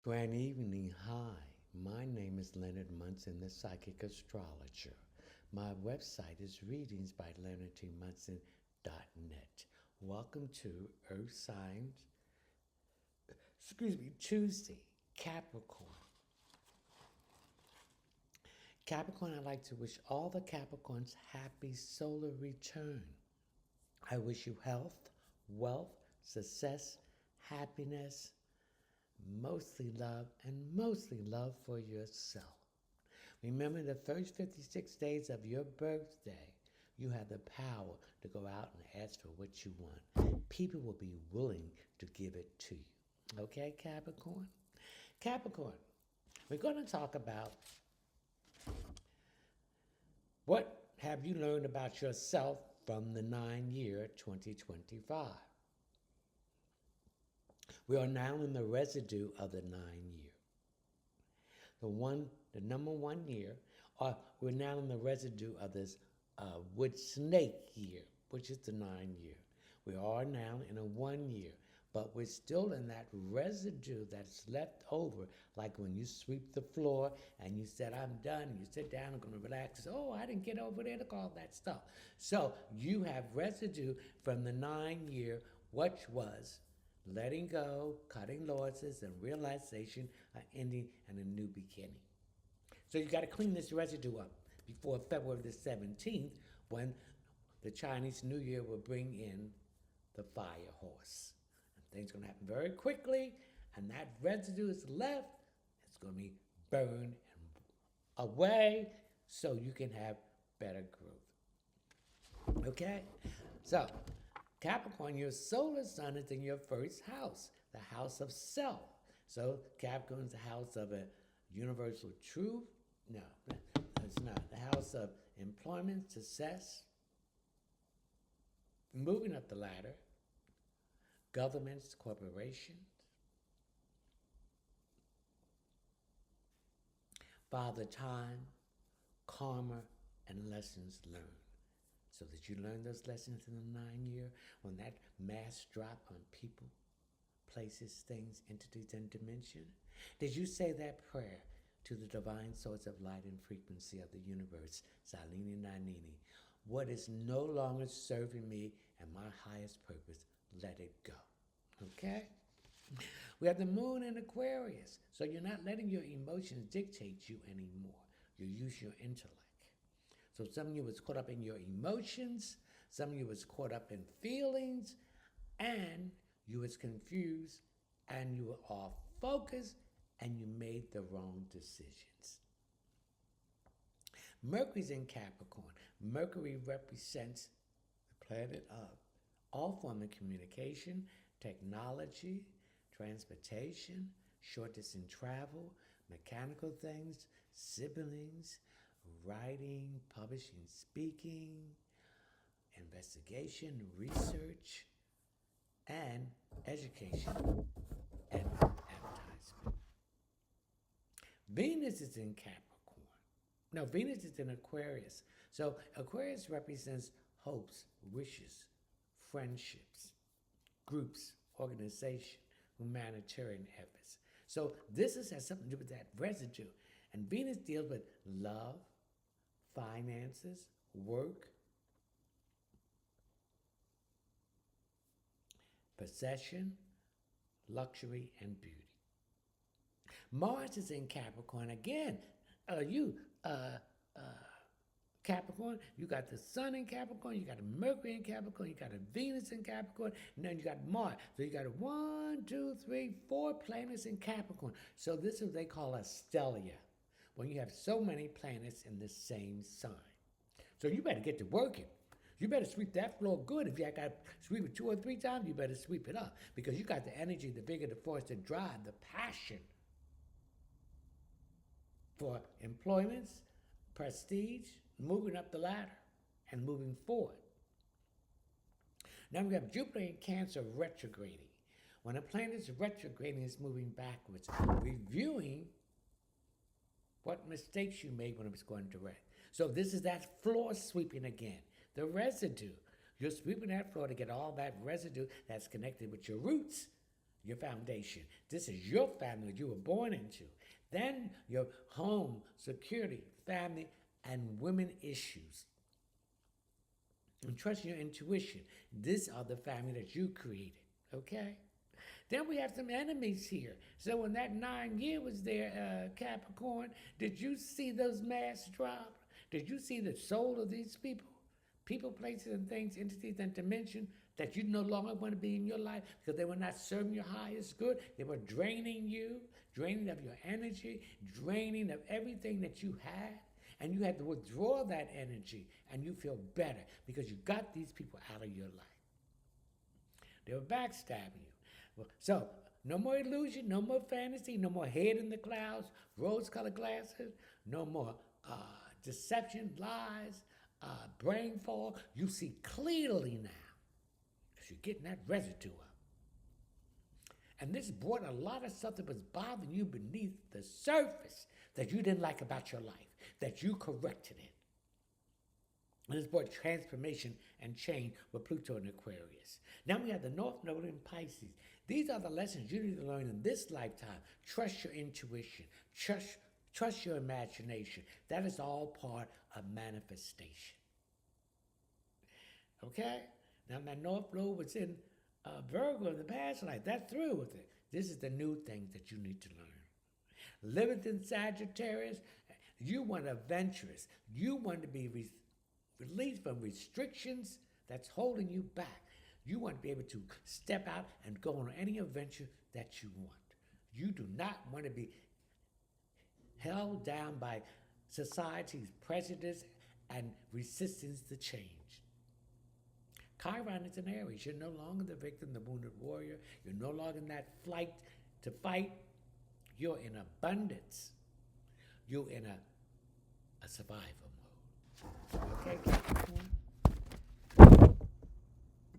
Grand evening. Hi, my name is Leonard Munson, the psychic astrologer. My website is readingsbyleonardmunson.net. Welcome to Earth Signs, Tuesday Capricorn. Capricorn, I'd like to wish all the Capricorns happy solar return. I wish you health, wealth, success, happiness, mostly love for yourself. Remember, the first 56 days of your birthday, you have the power to go out and ask for what you want. People will be willing to give it to you. Okay, Capricorn? Capricorn, we're going to talk about what have you learned about yourself from the 9-year 2025. We are now in the residue of the 9-year. The number 1 year, we're now in the residue of this wood snake year, which is the 9-year. We are now in a 1 year, but we're still in that residue that's left over, like when you sweep the floor and you said, I'm done, and you sit down, I'm going to relax. Oh, I didn't get over there, look all that stuff. So you have residue from the 9-year, which was letting go, cutting losses, and realization, an ending, and a new beginning. So you got to clean this residue up before February the 17th, when the Chinese New Year will bring in the fire horse. And things are going to happen very quickly, and that residue is left. It's going to be burned away so you can have better growth. Okay? So, Capricorn, your solar sun is in your first house, the house of self. So Capricorn is the house of a universal truth. No, it's not. The house of employment, success, moving up the ladder, governments, corporations, father time, karma, and lessons learned. So that you learn those lessons in the 9-year, when that mass drop on people, places, things, entities, and dimension. Did you say that prayer to the divine source of light and frequency of the universe, Salini Nanini? What is no longer serving me and my highest purpose, let it go. Okay? We have the moon in Aquarius, so you're not letting your emotions dictate you anymore. You use your intellect. So some of you was caught up in your emotions, some of you was caught up in feelings, and you was confused, and you were off focus, and you made the wrong decisions. Mercury's in Capricorn. Mercury represents the planet of all form of communication, technology, transportation, short distance travel, mechanical things, siblings, writing, publishing, speaking, investigation, research, and education and advertisement. Venus is in Capricorn. No, Venus is in Aquarius. So Aquarius represents hopes, wishes, friendships, groups, organization, humanitarian efforts. So this has something to do with that residue. And Venus deals with love, finances, work, possession, luxury, and beauty. Mars is in Capricorn again. Capricorn, you got the Sun in Capricorn, you got a Mercury in Capricorn, you got a Venus in Capricorn, and then you got Mars. So you got 4 planets in Capricorn. So this is what they call a stellia, when you have so many planets in the same sign. So you better get to working. You better sweep that floor good. If you got to sweep it 2 or 3 times, you better sweep it up, because you got the energy, the vigor, the force, the drive, the passion for employments, prestige, moving up the ladder, and moving forward. Now we have Jupiter in Cancer retrograding. When a planet is retrograding, it's moving backwards, reviewing what mistakes you made when it was going direct. So this is that floor sweeping again, the residue. You're sweeping that floor to get all that residue that's connected with your roots your foundation. This is your family that you were born into. Then your home, security, family, and women issues. And trust your intuition. These are the family that you created, okay? Then we have some enemies here. So when that 9-year was there, Capricorn, did you see those masks drop? Did you see the soul of these people? People, places, and things, entities, and dimension that you no longer want to be in your life because they were not serving your highest good. They were draining you, draining of your energy, draining of everything that you had. And you had to withdraw that energy and you feel better because you got these people out of your life. They were backstabbing you. So, no more illusion, no more fantasy, no more head in the clouds, rose-colored glasses, no more deception, lies, brain fog. You see clearly now because you're getting that residue up. And this brought a lot of stuff that was bothering you beneath the surface that you didn't like about your life, that you corrected it. And this brought transformation and change with Pluto in Aquarius. Now we have the North Node in Pisces. These are the lessons you need to learn in this lifetime. Trust your intuition. Trust your imagination. That is all part of manifestation. Okay? Now my North Node was in Virgo in the past life. That's through with it. This is the new thing that you need to learn. Living in Sagittarius, you want adventurous. You want to be released from restrictions that's holding you back. You want to be able to step out and go on any adventure that you want. You do not want to be held down by society's prejudice and resistance to change. Chiron is an Aries. You're no longer the victim, the wounded warrior. You're no longer in that flight to fight. You're in abundance. You're in a survival mode. Okay?